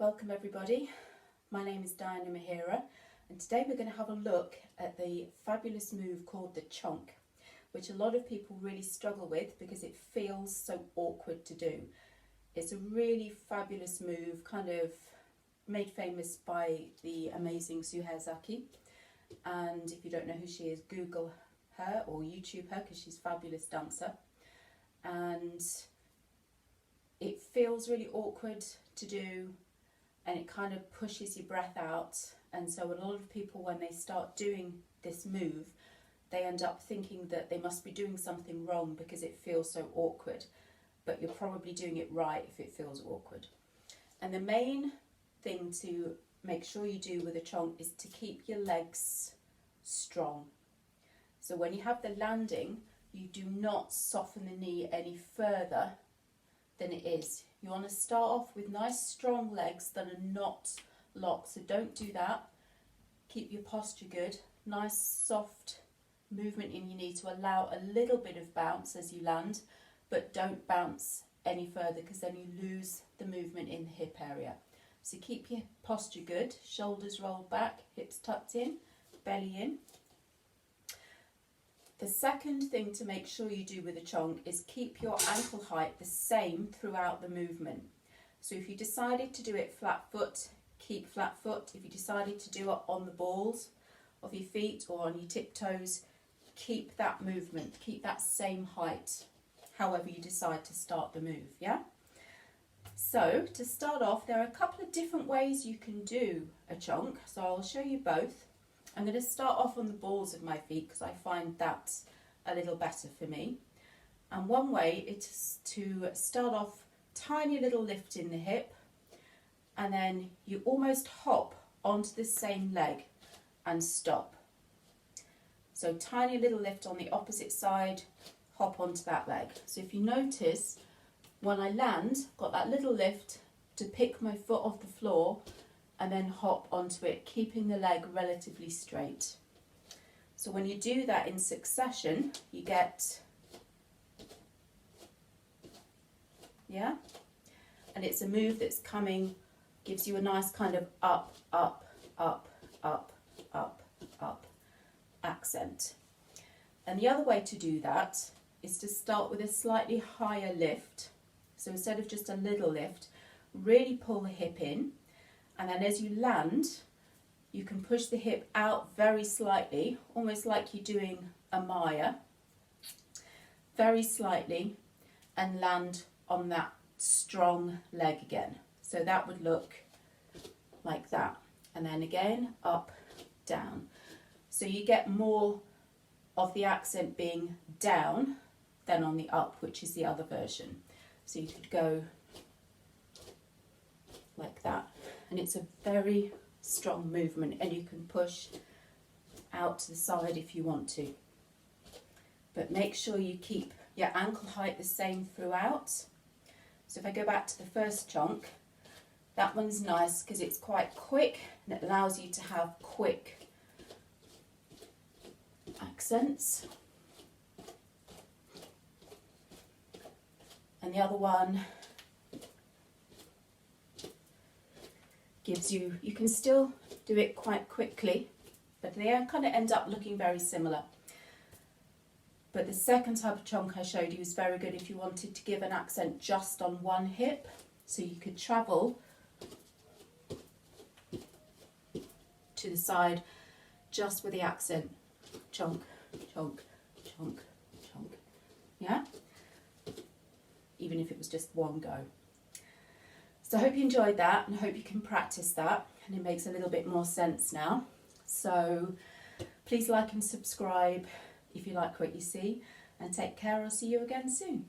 Welcome everybody, my name is Diana Mahira and today we're going to have a look at the fabulous move called the chonk, which a lot of people really struggle with because it feels so awkward to do. It's a really fabulous move, kind of made famous by the amazing Souheir Zaki, and if you don't know who she is, Google her or YouTube her because she's a fabulous dancer. And it feels really awkward to do and it kind of pushes your breath out, and so a lot of people when they start doing this move they end up thinking that they must be doing something wrong because it feels so awkward, but you're probably doing it right if it feels awkward. And the main thing to make sure you do with a chonk is to keep your legs strong. So when you have the landing, you do not soften the knee any further than it is. You want to start off with nice strong legs that are not locked, so don't do that. Keep your posture good, nice soft movement in your knee to allow a little bit of bounce as you land, but don't bounce any further because then you lose the movement in the hip area. So keep your posture good, shoulders rolled back, hips tucked in, belly in. The second thing to make sure you do with a chonk is keep your ankle height the same throughout the movement. So if you decided to do it flat foot, keep flat foot. If you decided to do it on the balls of your feet or on your tiptoes, keep that movement, keep that same height, however you decide to start the move, yeah? So to start off, there are a couple of different ways you can do a chonk, so I'll show you both. I'm going to start off on the balls of my feet because I find that a little better for me. And one way is to start off tiny little lift in the hip and then you almost hop onto the same leg and stop. So tiny little lift on the opposite side, hop onto that leg. So if you notice, when I land, I've got that little lift to pick my foot off the floor and then hop onto it, keeping the leg relatively straight. So when you do that in succession, you get, yeah? And it's a move that's coming, gives you a nice kind of up, up, up, up, up, up accent. And the other way to do that is to start with a slightly higher lift. So instead of just a little lift, really pull the hip in. And then as you land, you can push the hip out very slightly, almost like you're doing a Maya, very slightly, and land on that strong leg again. So that would look like that. And then again, up, down. So you get more of the accent being down than on the up, which is the other version. So you could go like that. And it's a very strong movement and you can push out to the side if you want to. But make sure you keep your ankle height the same throughout. So if I go back to the first chonk, that one's nice because it's quite quick and it allows you to have quick accents. And the other one gives you, you can still do it quite quickly, but they kind of end up looking very similar. But the second type of chonk I showed you is very good if you wanted to give an accent just on one hip. So you could travel to the side just with the accent, chonk, chonk, chonk, chonk, yeah? Even if it was just one go. So I hope you enjoyed that and I hope you can practice that and it makes a little bit more sense now. So please like and subscribe if you like what you see, and take care. I'll see you again soon.